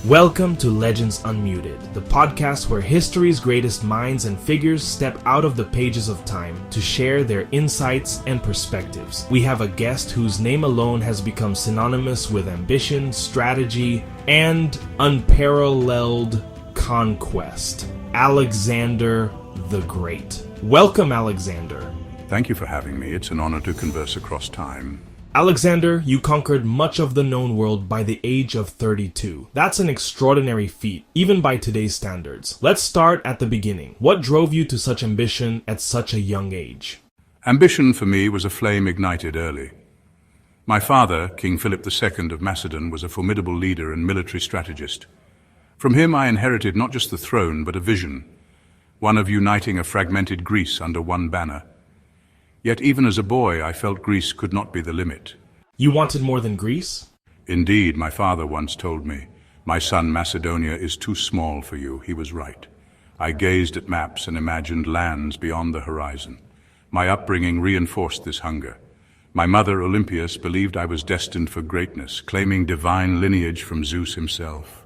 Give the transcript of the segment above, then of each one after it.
Welcome to Legends Unmuted, the podcast where history's greatest minds and figures step out of the pages of time to share their insights and perspectives. We have a guest whose name alone has become synonymous with ambition, strategy, and unparalleled conquest. Alexander the Great. Welcome, Alexander. Thank you for having me. It's an honor to converse across time. Alexander, you conquered much of the known world by the age of 32. That's an extraordinary feat, even by today's standards. Let's start at the beginning. What drove you to such ambition at such a young age? Ambition for me was a flame ignited early. My father, King Philip II of Macedon, was a formidable leader and military strategist. From him I inherited not just the throne, but a vision, one of uniting a fragmented Greece under one banner. Yet even as a boy, I felt Greece could not be the limit. You wanted more than Greece? Indeed, my father once told me, "My son, Macedonia is too small for you." He was right. I gazed at maps and imagined lands beyond the horizon. My upbringing reinforced this hunger. My mother, Olympias, believed I was destined for greatness, claiming divine lineage from Zeus himself.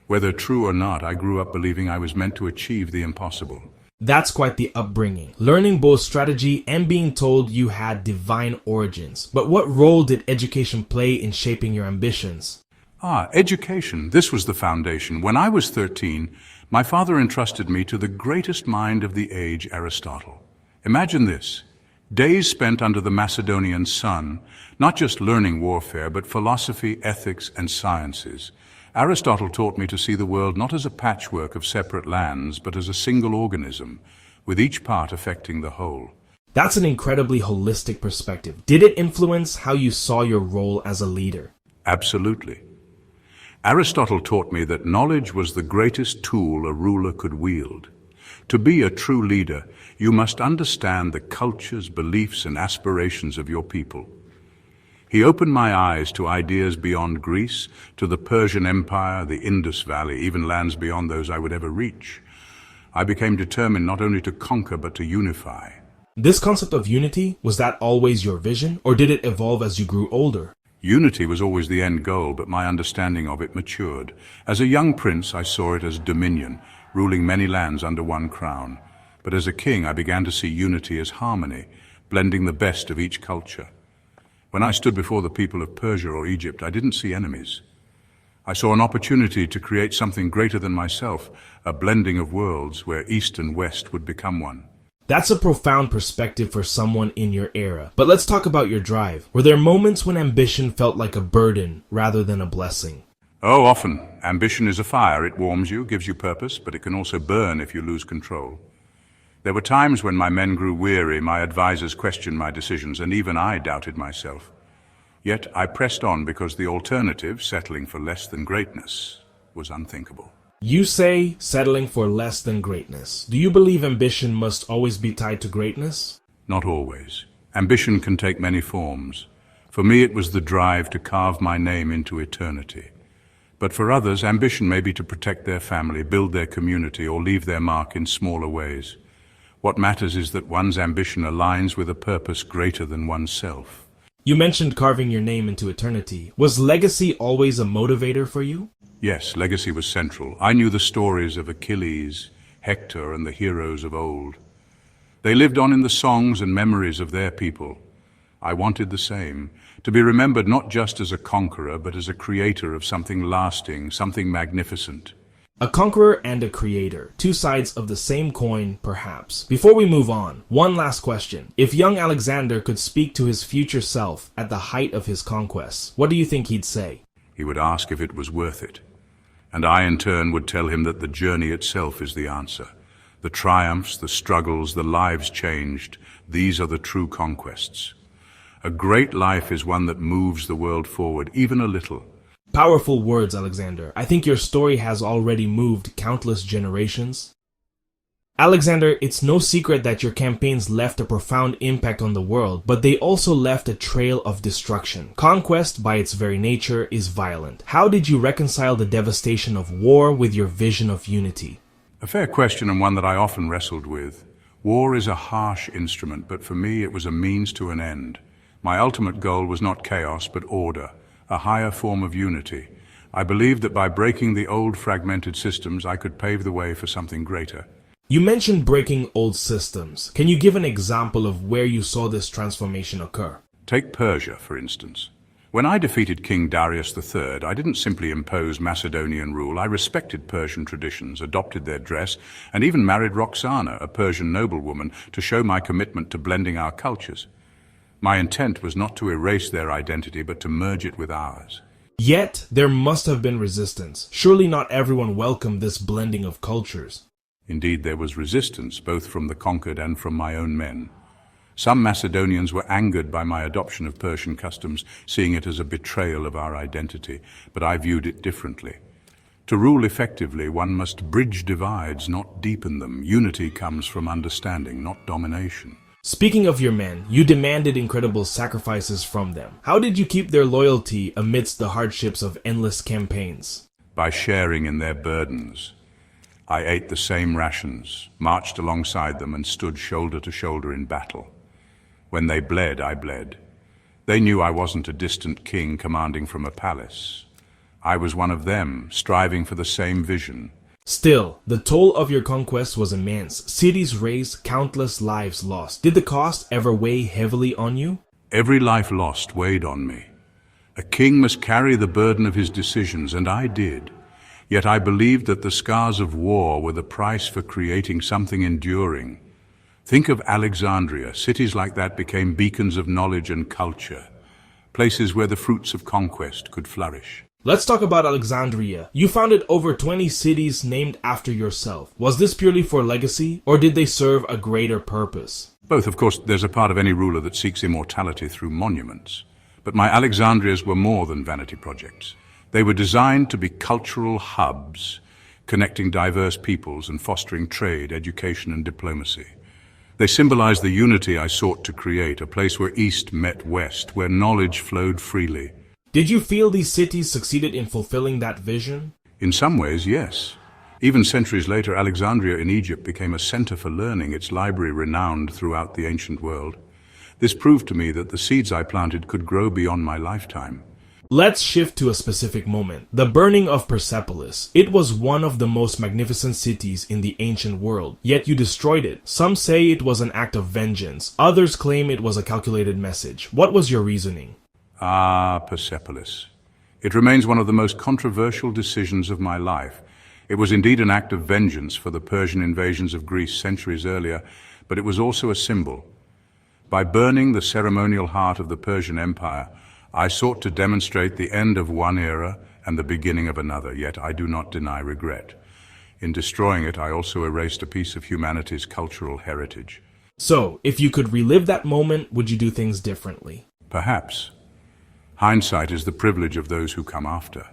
Whether true or not, I grew up believing I was meant to achieve the impossible. That's quite the upbringing, learning both strategy and being told you had divine origins. But what role did education play in shaping your ambitions? Education. This was the foundation. When I was 13, my father entrusted me to the greatest mind of the age, Aristotle. Imagine this. Days spent under the Macedonian sun, not just learning warfare, but philosophy, ethics, and sciences. Aristotle taught me to see the world not as a patchwork of separate lands, but as a single organism, with each part affecting the whole. That's an incredibly holistic perspective. Did it influence how you saw your role as a leader? Absolutely. Aristotle taught me that knowledge was the greatest tool a ruler could wield. To be a true leader, you must understand the cultures, beliefs, and aspirations of your people. He opened my eyes to ideas beyond Greece, to the Persian Empire, the Indus Valley, even lands beyond those I would ever reach. I became determined not only to conquer, but to unify. This concept of unity, was that always your vision, or did it evolve as you grew older? Unity was always the end goal, but my understanding of it matured. As a young prince, I saw it as dominion, ruling many lands under one crown. But as a king, I began to see unity as harmony, blending the best of each culture. When I stood before the people of Persia or Egypt, I didn't see enemies. I saw an opportunity to create something greater than myself, a blending of worlds where East and West would become one. That's a profound perspective for someone in your era. But let's talk about your drive. Were there moments when ambition felt like a burden rather than a blessing? Oh, often. Ambition is a fire. It warms you, gives you purpose, but it can also burn if you lose control. There were times when my men grew weary, my advisors questioned my decisions, and even I doubted myself. Yet I pressed on because the alternative, settling for less than greatness, was unthinkable. You say settling for less than greatness. Do you believe ambition must always be tied to greatness? Not always. Ambition can take many forms. For me, it was the drive to carve my name into eternity. But for others, ambition may be to protect their family, build their community, or leave their mark in smaller ways. What matters is that one's ambition aligns with a purpose greater than oneself. You mentioned carving your name into eternity. Was legacy always a motivator for you? Yes, legacy was central. I knew the stories of Achilles, Hector, and the heroes of old. They lived on in the songs and memories of their people. I wanted the same, to be remembered not just as a conqueror, but as a creator of something lasting, something magnificent. A conqueror and a creator, two sides of the same coin, perhaps. Before we move on, one last question. If young Alexander could speak to his future self at the height of his conquests, what do you think he'd say? He would ask if it was worth it. And I, in turn, would tell him that the journey itself is the answer. The triumphs, the struggles, the lives changed, these are the true conquests. A great life is one that moves the world forward, even a little. Powerful words, Alexander. I think your story has already moved countless generations. Alexander, it's no secret that your campaigns left a profound impact on the world, but they also left a trail of destruction. Conquest, by its very nature, is violent. How did you reconcile the devastation of war with your vision of unity? A fair question, and one that I often wrestled with. War is a harsh instrument, but for me it was a means to an end. My ultimate goal was not chaos, but order, a higher form of unity. I believed that by breaking the old fragmented systems, I could pave the way for something greater. You mentioned breaking old systems. Can you give an example of where you saw this transformation occur? Take Persia, for instance. When I defeated King Darius III, I didn't simply impose Macedonian rule. I respected Persian traditions, adopted their dress, and even married Roxana, a Persian noblewoman, to show my commitment to blending our cultures. My intent was not to erase their identity, but to merge it with ours. Yet, there must have been resistance. Surely not everyone welcomed this blending of cultures. Indeed, there was resistance, both from the conquered and from my own men. Some Macedonians were angered by my adoption of Persian customs, seeing it as a betrayal of our identity, but I viewed it differently. To rule effectively, one must bridge divides, not deepen them. Unity comes from understanding, not domination. Speaking of your men, you demanded incredible sacrifices from them. How did you keep their loyalty amidst the hardships of endless campaigns? By sharing in their burdens. I ate the same rations, marched alongside them, and stood shoulder to shoulder in battle. When they bled, I bled. They knew I wasn't a distant king commanding from a palace. I was one of them, striving for the same vision. Still, the toll of your conquest was immense. Cities razed, countless lives lost. Did the cost ever weigh heavily on you? Every life lost weighed on me. A king must carry the burden of his decisions, and I did. Yet I believed that the scars of war were the price for creating something enduring. Think of Alexandria. Cities like that became beacons of knowledge and culture, places where the fruits of conquest could flourish. Let's talk about Alexandria. You founded over 20 cities named after yourself. Was this purely for legacy, or did they serve a greater purpose? Both, of course. There's a part of any ruler that seeks immortality through monuments. But my Alexandrias were more than vanity projects. They were designed to be cultural hubs, connecting diverse peoples and fostering trade, education, and diplomacy. They symbolized the unity I sought to create, a place where East met West, where knowledge flowed freely. Did you feel these cities succeeded in fulfilling that vision? In some ways, yes. Even centuries later, Alexandria in Egypt became a center for learning, its library renowned throughout the ancient world. This proved to me that the seeds I planted could grow beyond my lifetime. Let's shift to a specific moment. The burning of Persepolis. It was one of the most magnificent cities in the ancient world, yet you destroyed it. Some say it was an act of vengeance. Others claim it was a calculated message. What was your reasoning? Persepolis. It remains one of the most controversial decisions of my life. It was indeed an act of vengeance for the Persian invasions of Greece centuries earlier, but it was also a symbol. By burning the ceremonial heart of the Persian Empire, I sought to demonstrate the end of one era and the beginning of another, yet I do not deny regret. In destroying it, I also erased a piece of humanity's cultural heritage. So, if you could relive that moment, would you do things differently? Perhaps. Hindsight is the privilege of those who come after.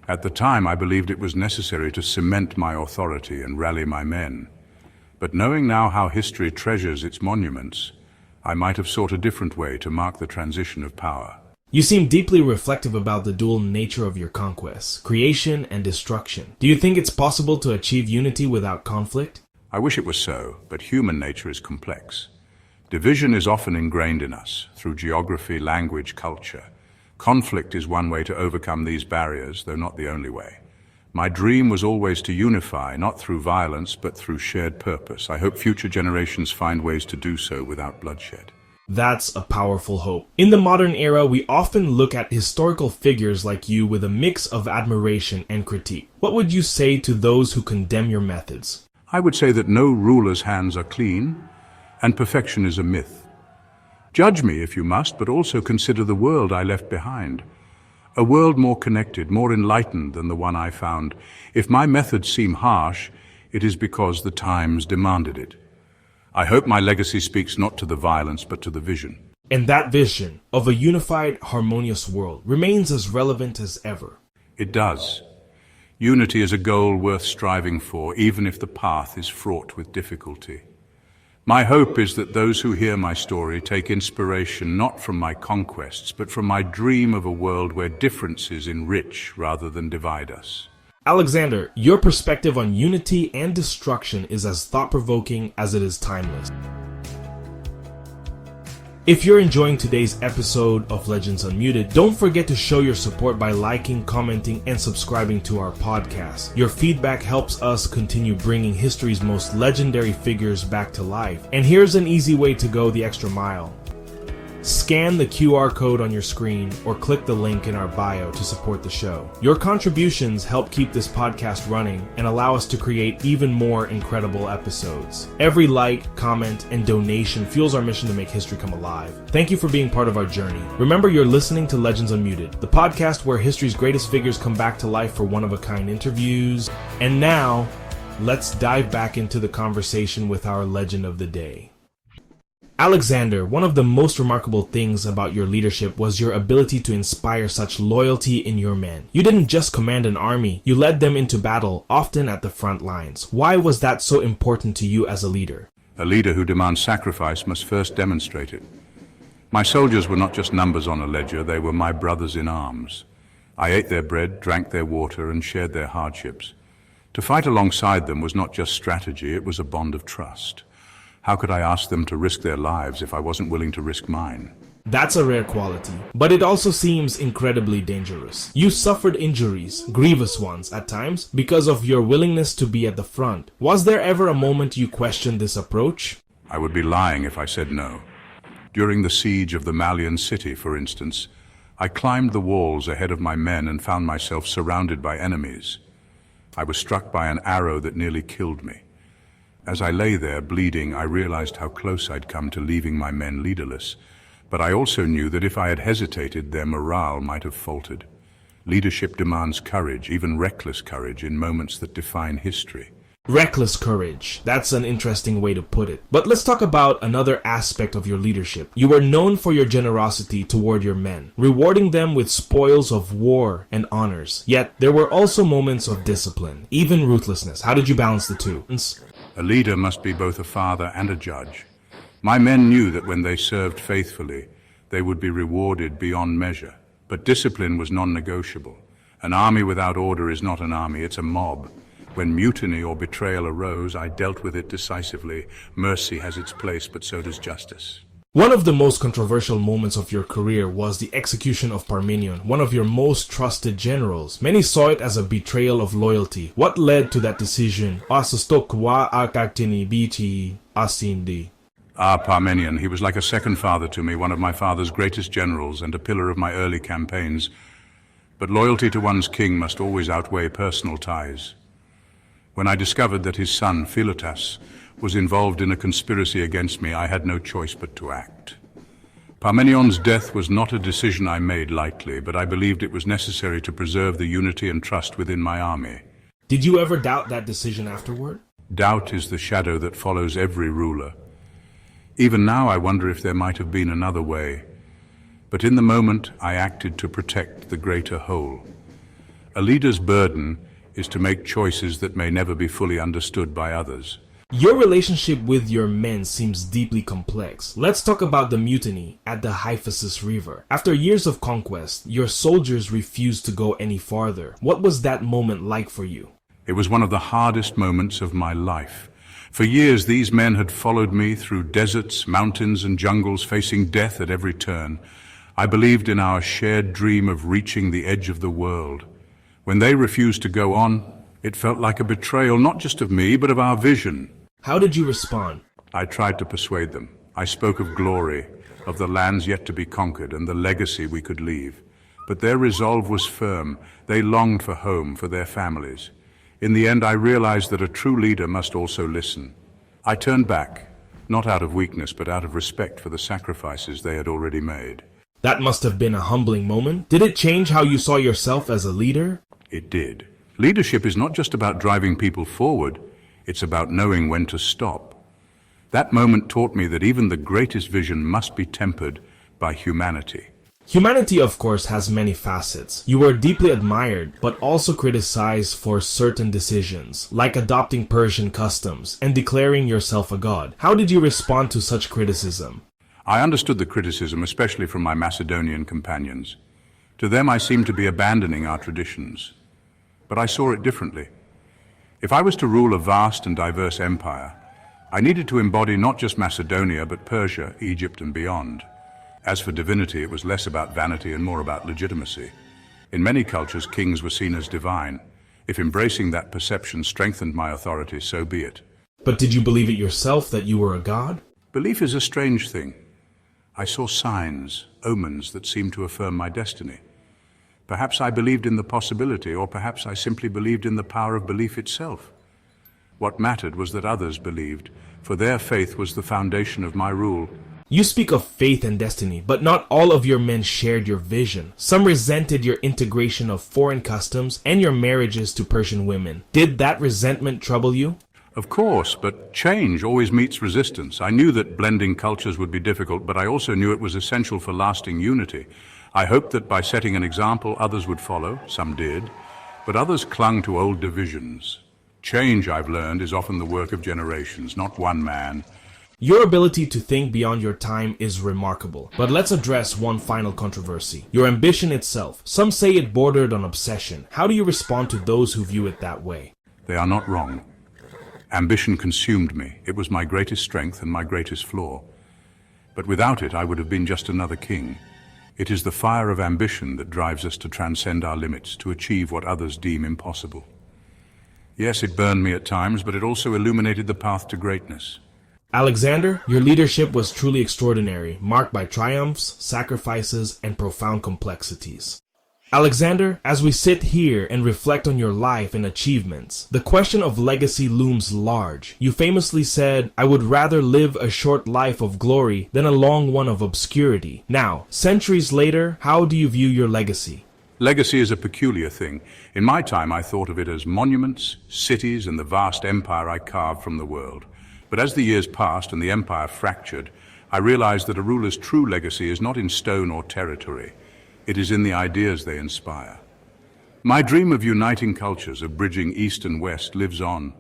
At the time, I believed it was necessary to cement my authority and rally my men. But knowing now how history treasures its monuments, I might have sought a different way to mark the transition of power. You seem deeply reflective about the dual nature of your conquests, creation and destruction. Do you think it's possible to achieve unity without conflict? I wish it was so, but human nature is complex. Division is often ingrained in us, through geography, language, culture. Conflict is one way to overcome these barriers, though not the only way. My dream was always to unify, not through violence, but through shared purpose. I hope future generations find ways to do so without bloodshed. That's a powerful hope. In the modern era, we often look at historical figures like you with a mix of admiration and critique. What would you say to those who condemn your methods? I would say that no ruler's hands are clean, and perfection is a myth. Judge me if you must, but also consider the world I left behind. A world more connected, more enlightened than the one I found. If my methods seem harsh, it is because the times demanded it. I hope my legacy speaks not to the violence, but to the vision. And that vision of a unified, harmonious world remains as relevant as ever. It does. Unity is a goal worth striving for, even if the path is fraught with difficulty. My hope is that those who hear my story take inspiration not from my conquests, but from my dream of a world where differences enrich rather than divide us. Alexander, your perspective on unity and destruction is as thought-provoking as it is timeless. If you're enjoying today's episode of Legends Unmuted, don't forget to show your support by liking, commenting, and subscribing to our podcast. Your feedback helps us continue bringing history's most legendary figures back to life. And here's an easy way to go the extra mile. Scan the QR code on your screen or click the link in our bio to support the show. Your contributions help keep this podcast running and allow us to create even more incredible episodes. Every like, comment, and donation fuels our mission to make history come alive. Thank you for being part of our journey. Remember, you're listening to Legends Unmuted, the podcast where history's greatest figures come back to life for one-of-a-kind interviews. And now, let's dive back into the conversation with our legend of the day. Alexander, one of the most remarkable things about your leadership was your ability to inspire such loyalty in your men. You didn't just command an army, you led them into battle, often at the front lines. Why was that so important to you as a leader? A leader who demands sacrifice must first demonstrate it. My soldiers were not just numbers on a ledger, they were my brothers in arms. I ate their bread, drank their water, and shared their hardships. To fight alongside them was not just strategy, it was a bond of trust. How could I ask them to risk their lives if I wasn't willing to risk mine? That's a rare quality, but it also seems incredibly dangerous. You suffered injuries, grievous ones at times, because of your willingness to be at the front. Was there ever a moment you questioned this approach? I would be lying if I said no. During the siege of the Malian city, for instance, I climbed the walls ahead of my men and found myself surrounded by enemies. I was struck by an arrow that nearly killed me. As I lay there bleeding, I realized how close I'd come to leaving my men leaderless, but I also knew that if I had hesitated, their morale might have faltered. Leadership demands courage, even reckless courage, in moments that define history. Reckless courage. That's an interesting way to put it. But let's talk about another aspect of your leadership. You were known for your generosity toward your men, rewarding them with spoils of war and honors. Yet, there were also moments of discipline, even ruthlessness. How did you balance the two? A leader must be both a father and a judge. My men knew that when they served faithfully, they would be rewarded beyond measure. But discipline was non-negotiable. An army without order is not an army, it's a mob. When mutiny or betrayal arose, I dealt with it decisively. Mercy has its place, but so does justice. One of the most controversial moments of your career was the execution of Parmenion, one of your most trusted generals. Many saw it as a betrayal of loyalty. What led to that decision? Parmenion, he was like a second father to me, one of my father's greatest generals and a pillar of my early campaigns. But loyalty to one's king must always outweigh personal ties. When I discovered that his son, Philotas, was involved in a conspiracy against me, I had no choice but to act. Parmenion's death was not a decision I made lightly, but I believed it was necessary to preserve the unity and trust within my army. Did you ever doubt that decision afterward? Doubt is the shadow that follows every ruler. Even now I wonder if there might have been another way. But in the moment, I acted to protect the greater whole. A leader's burden is to make choices that may never be fully understood by others. Your relationship with your men seems deeply complex. Let's talk about the mutiny at the Hyphasis River. After years of conquest, your soldiers refused to go any farther. What was that moment like for you? It was one of the hardest moments of my life. For years, these men had followed me through deserts, mountains, and jungles, facing death at every turn. I believed in our shared dream of reaching the edge of the world. When they refused to go on, it felt like a betrayal, not just of me, but of our vision. How did you respond? I tried to persuade them. I spoke of glory, of the lands yet to be conquered, and the legacy we could leave. But their resolve was firm. They longed for home, for their families. In the end, I realized that a true leader must also listen. I turned back, not out of weakness, but out of respect for the sacrifices they had already made. That must have been a humbling moment. Did it change how you saw yourself as a leader? It did. Leadership is not just about driving people forward, it's about knowing when to stop. That moment taught me that even the greatest vision must be tempered by humanity. Humanity, of course, has many facets. You were deeply admired, but also criticized for certain decisions, like adopting Persian customs and declaring yourself a god. How did you respond to such criticism? I understood the criticism, especially from my Macedonian companions. To them, I seemed to be abandoning our traditions. But I saw it differently. If I was to rule a vast and diverse empire, I needed to embody not just Macedonia, but Persia, Egypt, and beyond. As for divinity, it was less about vanity and more about legitimacy. In many cultures, kings were seen as divine. If embracing that perception strengthened my authority, so be it. But did you believe it yourself that you were a god? Belief is a strange thing. I saw signs, omens that seemed to affirm my destiny. Perhaps I believed in the possibility, or perhaps I simply believed in the power of belief itself. What mattered was that others believed, for their faith was the foundation of my rule. You speak of faith and destiny, but not all of your men shared your vision. Some resented your integration of foreign customs and your marriages to Persian women. Did that resentment trouble you? Of course, but change always meets resistance. I knew that blending cultures would be difficult, but I also knew it was essential for lasting unity. I hoped that by setting an example, others would follow. Some did, but others clung to old divisions. Change, I've learned, is often the work of generations, not one man. Your ability to think beyond your time is remarkable. But let's address one final controversy. Your ambition itself. Some say it bordered on obsession. How do you respond to those who view it that way? They are not wrong. Ambition consumed me. It was my greatest strength and my greatest flaw. But without it, I would have been just another king. It is the fire of ambition that drives us to transcend our limits, to achieve what others deem impossible. Yes, it burned me at times, but it also illuminated the path to greatness. Alexander, your leadership was truly extraordinary, marked by triumphs, sacrifices, and profound complexities. Alexander, as we sit here and reflect on your life and achievements, the question of legacy looms large. You famously said, "I would rather live a short life of glory than a long one of obscurity." Now, centuries later, how do you view your legacy? Legacy is a peculiar thing. In my time, I thought of it as monuments, cities, and the vast empire I carved from the world. But as the years passed and the empire fractured, I realized that a ruler's true legacy is not in stone or territory. It is in the ideas they inspire. My dream of uniting cultures, of bridging East and West, lives on.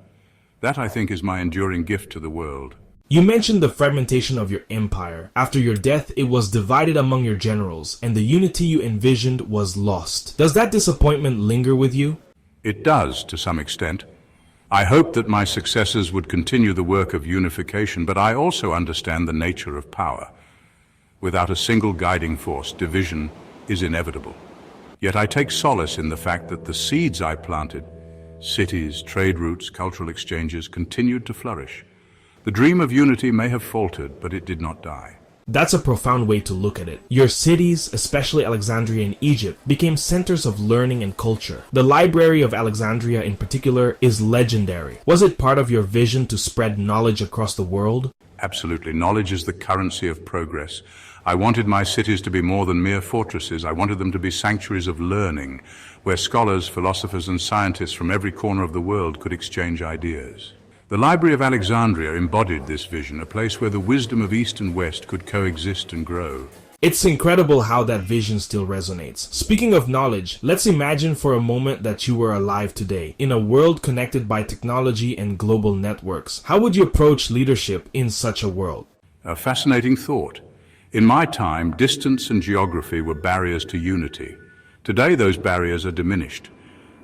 That, I think, is my enduring gift to the world. You mentioned the fragmentation of your empire. After your death, it was divided among your generals, and the unity you envisioned was lost. Does that disappointment linger with you? It does, to some extent. I hope that my successors would continue the work of unification, but I also understand the nature of power. Without a single guiding force, division is inevitable. Yet I take solace in the fact that the seeds I planted, cities, trade routes, cultural exchanges, continued to flourish. The dream of unity may have faltered, but it did not die. That's a profound way to look at it. Your cities, especially Alexandria and Egypt, became centers of learning and culture. The Library of Alexandria in particular is legendary. Was it part of your vision to spread knowledge across the world? Absolutely. Knowledge is the currency of progress. I wanted my cities to be more than mere fortresses. I wanted them to be sanctuaries of learning, where scholars, philosophers, and scientists from every corner of the world could exchange ideas. The Library of Alexandria embodied this vision, a place where the wisdom of East and West could coexist and grow. It's incredible how that vision still resonates. Speaking of knowledge, let's imagine for a moment that you were alive today, in a world connected by technology and global networks. How would you approach leadership in such a world? A fascinating thought. In my time, distance and geography were barriers to unity. Today, those barriers are diminished.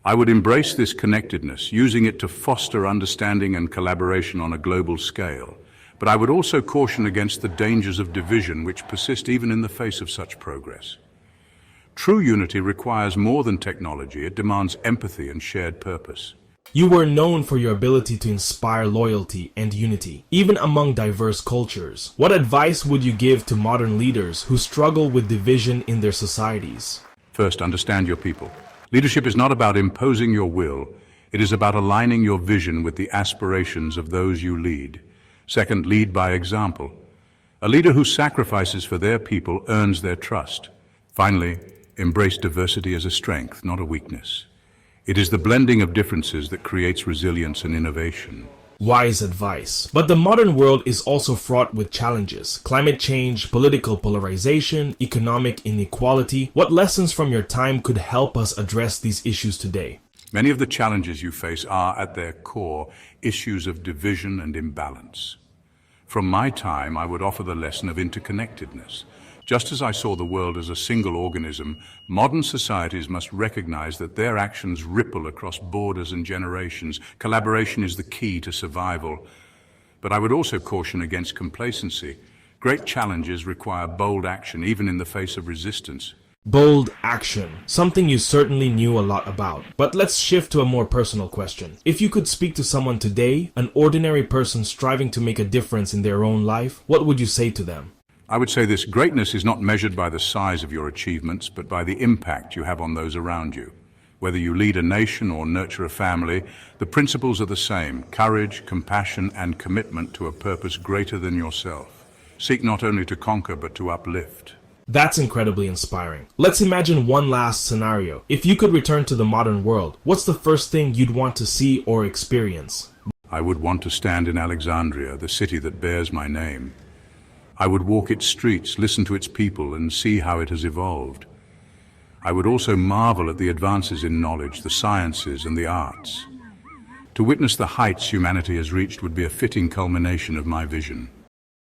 I would embrace this connectedness, using it to foster understanding and collaboration on a global scale. But I would also caution against the dangers of division which persist even in the face of such progress. True unity requires more than technology. It demands empathy and shared purpose. You were known for your ability to inspire loyalty and unity, even among diverse cultures. What advice would you give to modern leaders who struggle with division in their societies? First, understand your people. Leadership is not about imposing your will. It is about aligning your vision with the aspirations of those you lead. Second, lead by example. A leader who sacrifices for their people earns their trust. Finally, embrace diversity as a strength, not a weakness. It is the blending of differences that creates resilience and innovation. Wise advice. But the modern world is also fraught with challenges. Climate change, political polarization, economic inequality. What lessons from your time could help us address these issues today? Many of the challenges you face are, at their core, issues of division and imbalance. From my time, I would offer the lesson of interconnectedness. Just as I saw the world as a single organism, modern societies must recognize that their actions ripple across borders and generations. Collaboration is the key to survival. But I would also caution against complacency. Great challenges require bold action, even in the face of resistance. Bold action, something you certainly knew a lot about. But let's shift to a more personal question. If you could speak to someone today, an ordinary person striving to make a difference in their own life, what would you say to them? I would say this: greatness is not measured by the size of your achievements, but by the impact you have on those around you. Whether you lead a nation or nurture a family, the principles are the same: courage, compassion, and commitment to a purpose greater than yourself. Seek not only to conquer, but to uplift. That's incredibly inspiring. Let's imagine one last scenario. If you could return to the modern world, what's the first thing you'd want to see or experience? I would want to stand in Alexandria, the city that bears my name. I would walk its streets, listen to its people, and see how it has evolved. I would also marvel at the advances in knowledge, the sciences, and the arts. To witness the heights humanity has reached would be a fitting culmination of my vision.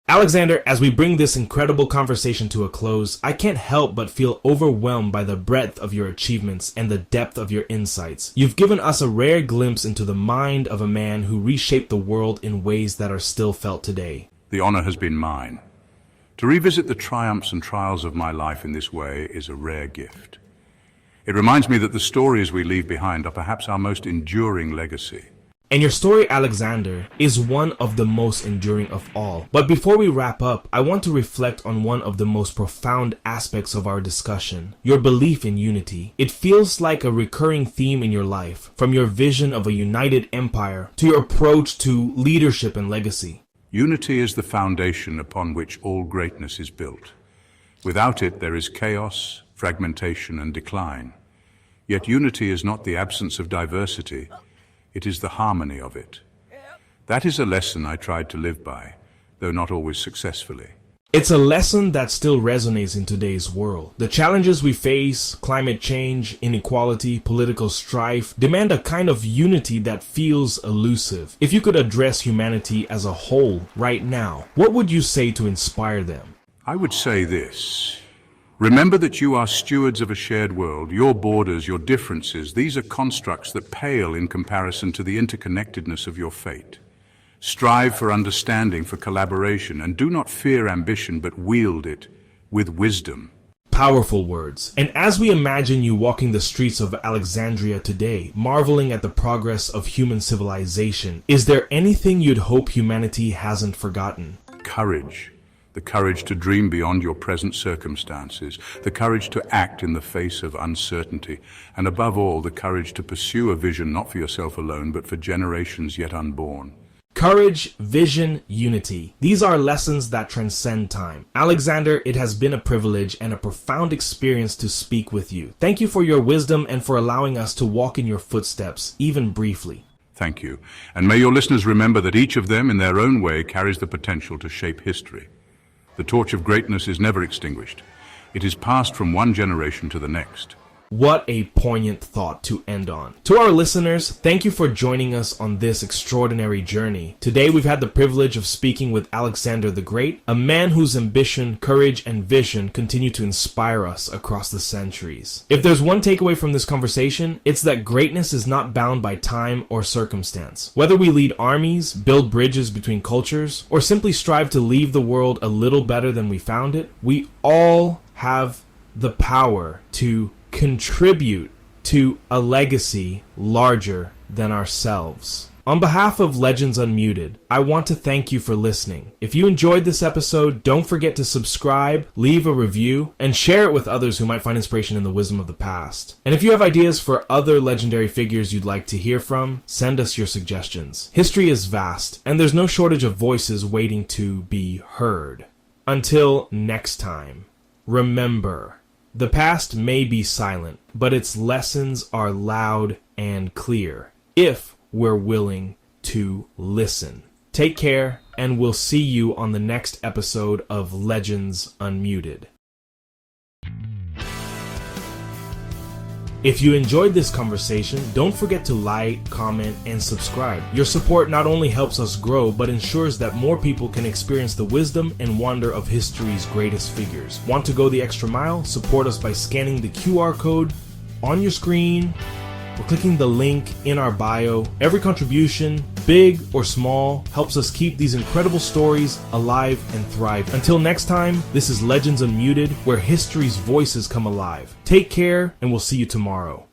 Alexander, as we bring this incredible conversation to a close, I can't help but feel overwhelmed by the breadth of your achievements and the depth of your insights. You've given us a rare glimpse into the mind of a man who reshaped the world in ways that are still felt today. The honor has been mine. To revisit the triumphs and trials of my life in this way is a rare gift. It reminds me that the stories we leave behind are perhaps our most enduring legacy. And your story, Alexander, is one of the most enduring of all. But before we wrap up, I want to reflect on one of the most profound aspects of our discussion: your belief in unity. It feels like a recurring theme in your life, from your vision of a united empire to your approach to leadership and legacy. Unity is the foundation upon which all greatness is built. Without it, there is chaos, fragmentation, and decline. Yet unity is not the absence of diversity. It is the harmony of it. That is a lesson I tried to live by, though not always successfully. It's a lesson that still resonates in today's world. The challenges we face, climate change, inequality, political strife, demand a kind of unity that feels elusive. If you could address humanity as a whole right now, what would you say to inspire them? I would say this: remember that you are stewards of a shared world. Your borders, your differences, these are constructs that pale in comparison to the interconnectedness of your fate. Strive for understanding, for collaboration, and do not fear ambition, but wield it with wisdom. Powerful words. And as we imagine you walking the streets of Alexandria today, marveling at the progress of human civilization, is there anything you'd hope humanity hasn't forgotten? Courage. The courage to dream beyond your present circumstances, the courage to act in the face of uncertainty, and above all, the courage to pursue a vision not for yourself alone, but for generations yet unborn. Courage, vision, unity. These are lessons that transcend time. Alexander, it has been a privilege and a profound experience to speak with you. Thank you for your wisdom and for allowing us to walk in your footsteps, even briefly. Thank you. And may your listeners remember that each of them, in their own way, carries the potential to shape history. The torch of greatness is never extinguished. It is passed from one generation to the next. What a poignant thought to end on. To our listeners, thank you for joining us on this extraordinary journey. Today we've had the privilege of speaking with Alexander the Great, a man whose ambition, courage, and vision continue to inspire us across the centuries. If there's one takeaway from this conversation, it's that greatness is not bound by time or circumstance. Whether we lead armies, build bridges between cultures, or simply strive to leave the world a little better than we found it, we all have the power to contribute to a legacy larger than ourselves. On behalf of Legends Unmuted, I want to thank you for listening. If you enjoyed this episode, don't forget to subscribe, leave a review, and share it with others who might find inspiration in the wisdom of the past. And if you have ideas for other legendary figures you'd like to hear from, send us your suggestions. History is vast, and there's no shortage of voices waiting to be heard. Until next time, remember, the past may be silent, but its lessons are loud and clear, if we're willing to listen. Take care, and we'll see you on the next episode of Legends Unmuted. If you enjoyed this conversation, don't forget to like, comment, and subscribe. Your support not only helps us grow, but ensures that more people can experience the wisdom and wonder of history's greatest figures. Want to go the extra mile? Support us by scanning the QR code on your screen or clicking the link in our bio. Every contribution big or small, helps us keep these incredible stories alive and thrive. Until next time, this is Legends Unmuted, where history's voices come alive. Take care, and we'll see you tomorrow.